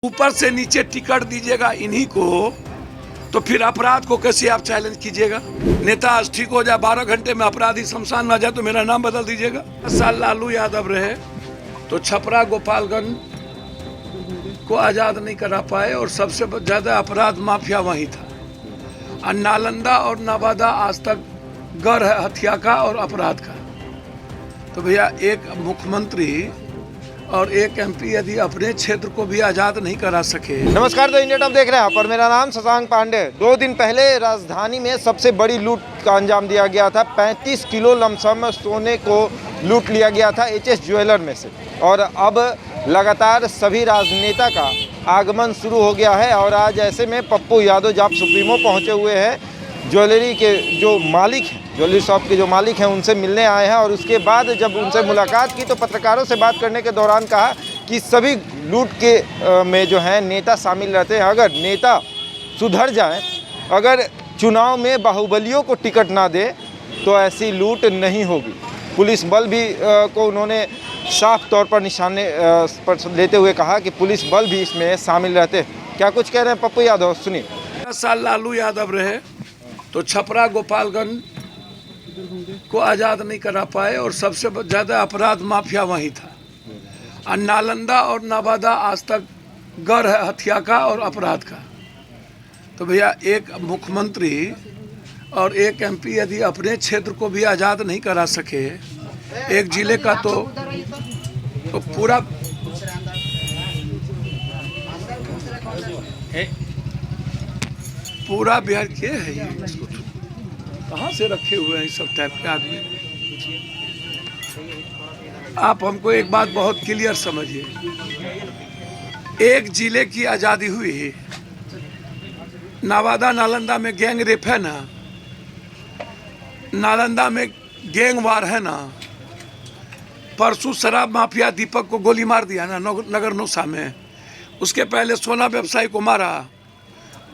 ऊपर से नीचे टिकट दीजिएगा इन्हीं को, तो फिर अपराध को कैसे आप चैलेंज कीजिएगा? नेता आज ठीक हो जाए, 12 घंटे में अपराधी शमशान में आ जाए तो मेरा नाम बदल दीजिएगा? 10 साल लालू यादव रहे तो छपरा गोपालगंज को आज़ाद नहीं करा पाए और सबसे ज़्यादा अपराध माफिया वहीं था। और नालंदा और नवादा आज तक गढ़ है हत्या का और अपराध का। तो भैया एक मुख्यमंत्री और एक एमपी यदि अपने क्षेत्र को भी आज़ाद नहीं करा सके। नमस्कार, तो इंडिया टॉप देख रहे हैं आप और मेरा नाम शशांक पांडे। 2 दिन पहले राजधानी में सबसे बड़ी लूट का अंजाम दिया गया था। 35 किलो लमसम सोने को लूट लिया गया था एचएस ज्वेलर में से। और अब लगातार सभी राजनेता का आगमन शुरू हो गया है और आज ऐसे में पप्पू यादव जाप सुप्रीमो पहुँचे हुए हैं। ज्वेलरी के जो मालिक हैं, ज्वेलरी शॉप के जो मालिक हैं, उनसे मिलने आए हैं। और उसके बाद जब उनसे मुलाकात की तो पत्रकारों से बात करने के दौरान कहा कि सभी लूट के में जो है नेता शामिल रहते हैं। अगर नेता सुधर जाए, अगर चुनाव में बाहुबलियों को टिकट ना दे तो ऐसी लूट नहीं होगी। पुलिस बल भी को उन्होंने साफ तौर पर निशाने पर लेते हुए कहा कि पुलिस बल भी इसमें शामिल रहते हैं। क्या कुछ कह रहे हैं पप्पू यादव, सुनिए। 10 साल लालू यादव रहे तो छपरा गोपालगंज को आज़ाद नहीं करा पाए और सबसे ज़्यादा अपराध माफिया वहीं था। और नालंदा और नवादा आज तक गढ़ है हत्या का और अपराध का। तो भैया एक मुख्यमंत्री और एक एमपी यदि अपने क्षेत्र को भी आज़ाद नहीं करा सके, एक जिले का तो पूरा बिहार के है ये। कहाँ से रखे हुए हैं इस सब टाइप के आदमी? आप हमको एक बात बहुत क्लियर समझिए, एक जिले की आज़ादी हुई, नवादा नालंदा में गैंग रेप है ना, नालंदा में गैंग वार है ना, परसों शराब माफिया दीपक को गोली मार दिया ना नगर नौसा में, उसके पहले सोना व्यवसायी को मारा,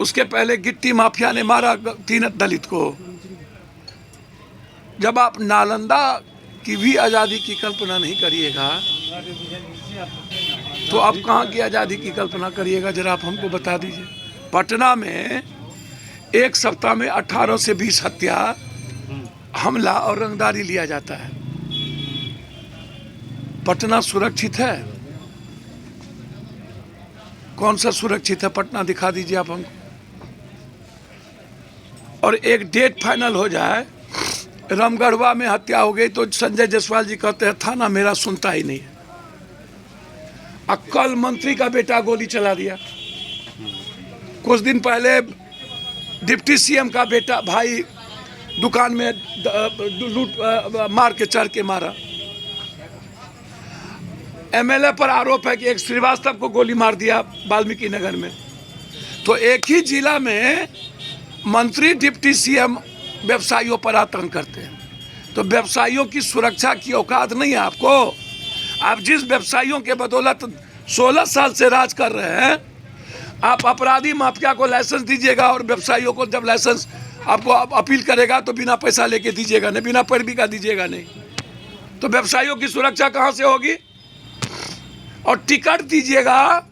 उसके पहले गिट्टी माफिया ने मारा 3 दलित को। जब आप नालंदा की भी आज़ादी की कल्पना नहीं करिएगा तो आप कहाँ की आज़ादी की कल्पना करिएगा? जरा आप हमको बता दीजिए। पटना में एक सप्ताह में 18 से 20 हत्या, हमला और रंगदारी लिया जाता है। पटना सुरक्षित है? कौन सा सुरक्षित है पटना? दिखा दीजिए आप हमको। और एक डेट फाइनल हो जाए, रामगढ़वा में हत्या हो गई तो संजय जायसवाल जी कहते हैं थाना मेरा सुनता ही नहीं है। कल मंत्री का बेटा गोली चला दिया, कुछ दिन पहले डिप्टी सीएम का बेटा भाई दुकान में लूट मार के चढ़ के मारा। एमएलए पर आरोप है कि एक श्रीवास्तव को गोली मार दिया वाल्मीकि नगर में। तो एक ही जिला में मंत्री डिप्टी सीएम व्यवसायियों पर आतंक करते हैं। तो व्यवसायियों की सुरक्षा की औकात नहीं है आपको। आप जिस व्यवसायियों के बदौलत 16 साल से राज कर रहे हैं, आप अपराधी माफिया को लाइसेंस दीजिएगा और व्यवसायियों को जब लाइसेंस आपको अपील करेगा तो बिना पैसा लेके दीजिएगा नहीं, बिना पैरवी का दीजिएगा नहीं। तो व्यवसायियों की सुरक्षा कहाँ से होगी? और टिकट दीजिएगा,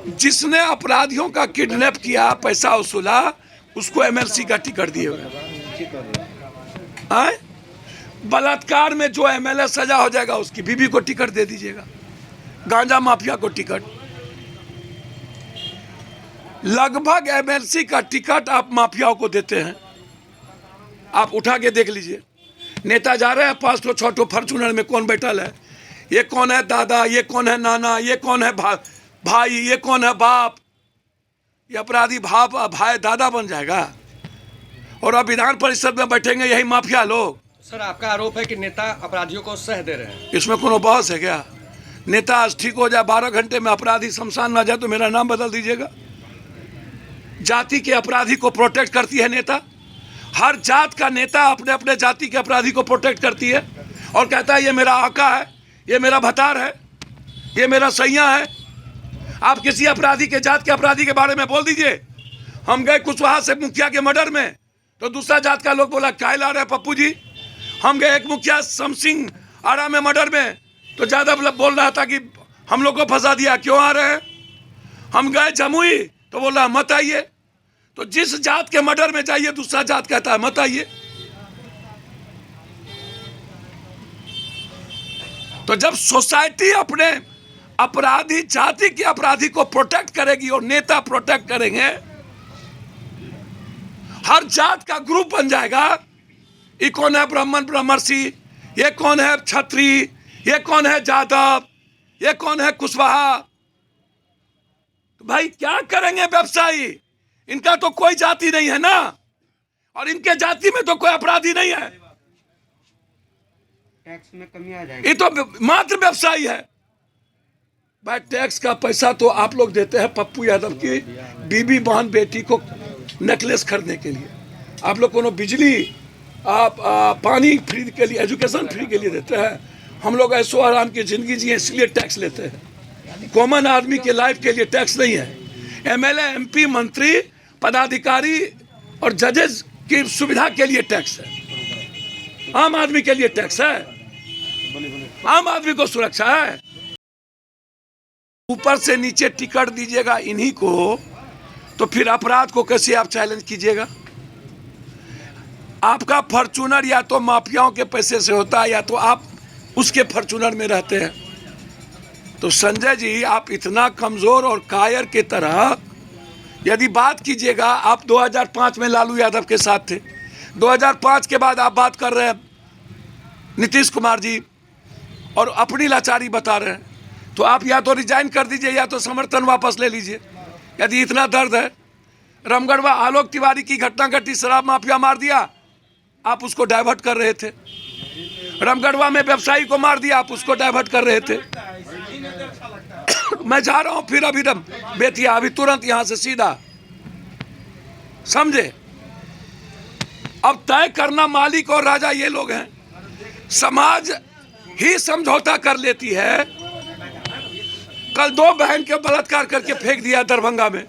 जिसने अपराधियों का किडनैप किया, पैसा वसूला, उसको एमएलसी का टिकट दिए हुए। बलात्कार में जो एमएलए सजा हो जाएगा उसकी बीबी को टिकट दे दीजिएगा। गांजा माफिया को टिकट, लगभग एमएलसी का टिकट आप माफियाओं को देते हैं। आप उठा के देख लीजिए, नेता जा रहे हैं 5 ठो 6 ठो फॉर्चूनर में, कौन बैठल है? ये कौन है दादा, ये कौन है नाना, ये कौन है भाई, ये कौन है बाप? ये अपराधी भाई दादा बन जाएगा और अब विधान परिषद में बैठेंगे यही माफिया लोग। सर, आपका आरोप है कि नेता अपराधियों को सह दे रहे हैं। इसमें कोनो बहस है क्या? नेता आज ठीक हो जाए, 12 घंटे में अपराधी शमशान में आ जाए तो मेरा नाम बदल दीजिएगा? जाति के अपराधी को प्रोटेक्ट करती है नेता। हर जात का नेता अपने अपने जाति के अपराधी को प्रोटेक्ट करती है और कहता है ये मेरा आका है, ये मेरा भतार है, ये मेरा सैया है। आप किसी अपराधी के जात के अपराधी के बारे में बोल दीजिए। हम गए कुशवाहा से मुखिया के मर्डर में तो दूसरा जात का लोग बोला क्या ला रहे पप्पू जी। हम गए एक मुखिया समसिंह आरा में मर्डर में तो ज़्यादा बोल रहा था कि हम लोग को फंसा दिया, क्यों आ रहे हैं? हम गए जमुई तो बोल रहा मत आइए। तो जिस जात के मर्डर में जाइए दूसरा जात कहता है मत आइए। तो जब सोसाइटी अपने अपराधी जाति के अपराधी को प्रोटेक्ट करेगी और नेता प्रोटेक्ट करेंगे, हर जात का ग्रुप बन जाएगा। ये कौन है ब्राह्मण ब्रह्मर्षि, ये कौन है क्षत्रिय, ये कौन है जादव, ये कौन है कुशवाहा। तो भाई क्या करेंगे व्यवसायी? इनका तो कोई जाति नहीं है ना, और इनके जाति में तो कोई अपराधी नहीं है। टैक्स में कमी आ जाएगी। ये तो मात्र व्यवसायी है भाई। टैक्स का पैसा तो आप लोग देते हैं पप्पू यादव की बीबी बहन बेटी को नेकलेस खरीदने के लिए। आप लोग को बिजली आप पानी फ्री के लिए, एजुकेशन फ्री के लिए देते हैं। हम लोग ऐसो आराम की जिंदगी जिए इसलिए टैक्स लेते हैं। कॉमन आदमी के लाइफ के लिए टैक्स नहीं है। एमएलए एमपी मंत्री पदाधिकारी और जजेस की सुविधा के लिए टैक्स है। आम आदमी के लिए टैक्स है, आम आदमी को सुरक्षा है। ऊपर से नीचे टिकट दीजिएगा इन्हीं को, तो फिर अपराध को कैसे आप चैलेंज कीजिएगा? आपका फॉर्च्यूनर या तो माफियाओं के पैसे से होता है या तो आप उसके फॉर्च्यूनर में रहते हैं। तो संजय जी, आप इतना कमजोर और कायर की तरह यदि बात कीजिएगा, आप 2005 में लालू यादव के साथ थे, 2005 के बाद आप बात कर रहे हैं नीतीश कुमार जी और अपनी लाचारी बता रहे हैं, तो आप या तो रिजाइन कर दीजिए या तो समर्थन वापस ले लीजिए। यदि इतना दर्द है, रामगढ़वा आलोक तिवारी की घटना घटी, शराब माफिया मार दिया, आप उसको डाइवर्ट कर रहे थे। रामगढ़वा में व्यवसायी को मार दिया, आप उसको डाइवर्ट कर रहे थे। मैं जा रहा हूं फिर अभी बेतिया, अभी तुरंत यहां से सीधा, समझे? अब तय करना मालिक और राजा ये लोग हैं। समाज ही समझौता कर लेती है। कल 2 बहन के बलात्कार करके फेंक दिया दरभंगा में।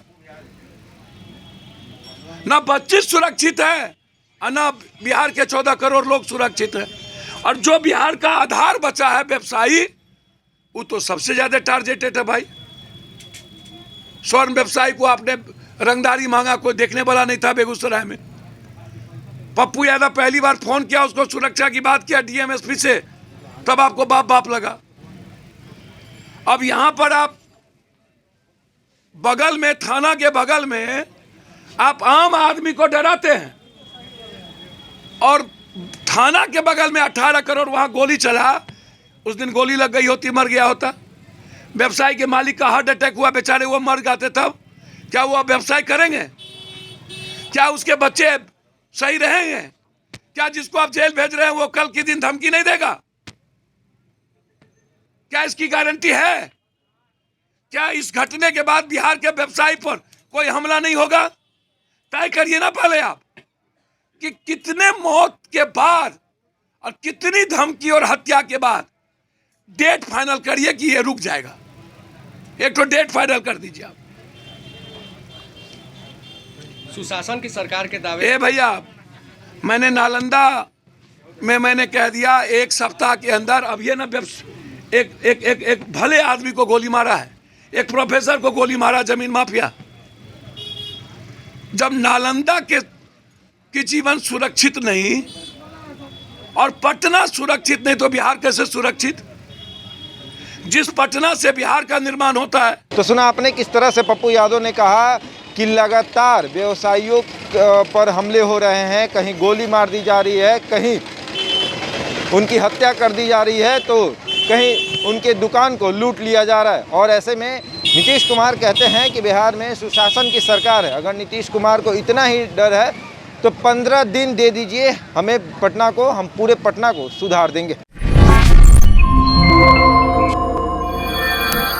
ना बच्चे सुरक्षित है और ना बिहार के 14 करोड़ लोग सुरक्षित हैं। और जो बिहार का आधार बचा है व्यवसायी, वो तो सबसे ज्यादा टारगेटेड है भाई। स्वर्ण व्यवसायी को आपने रंगदारी मांगा, कोई देखने वाला नहीं था बेगूसराय में। पप्पू यादव पहली बार फोन किया, उसको सुरक्षा की बात किया डीएमएसपी से, तब आपको बाप बाप लगा। अब यहां पर आप बगल में, थाना के बगल में आप आम आदमी को डराते हैं, और थाना के बगल में 18 करोड़ वहां गोली चला। उस दिन गोली लग गई होती, मर गया होता। व्यवसाय के मालिक का हार्ट अटैक हुआ, बेचारे वो मर जाते, तब क्या वो अब व्यवसाय करेंगे? क्या उसके बच्चे सही रहेंगे? क्या जिसको आप जेल भेज रहे हैं वो कल के दिन धमकी नहीं देगा? क्या इसकी गारंटी है? क्या इस घटने के बाद बिहार के व्यवसायी पर कोई हमला नहीं होगा? तय करिए ना पहले आप कि कितने मौत के बाद और कितनी धमकी और हत्या के बाद डेट फाइनल करिए कि ये रुक जाएगा। एक तो डेट फाइनल कर दीजिए आप। सुशासन की सरकार के दावे। ए भैया, मैंने नालंदा में मैंने कह दिया 1 सप्ताह के अंदर। अब ये ना एक भले आदमी को गोली मारा है, एक प्रोफेसर को गोली मारा, जमीन माफिया। जब नालंदा की जीवन सुरक्षित नहीं और पटना सुरक्षित नहीं, तो बिहार कैसे सुरक्षित? जिस पटना से बिहार का निर्माण होता है। तो सुना आपने किस तरह से पप्पू यादव ने कहा कि लगातार व्यवसायियों पर हमले हो रहे हैं, कहीं गोली मार दी जा रही है, कहीं उनकी हत्या कर दी जा रही है, तो कहीं उनके दुकान को लूट लिया जा रहा है। और ऐसे में नीतीश कुमार कहते हैं कि बिहार में सुशासन की सरकार है। अगर नीतीश कुमार को इतना ही डर है तो 15 दिन दे दीजिए हमें, पटना को, हम पूरे पटना को सुधार देंगे।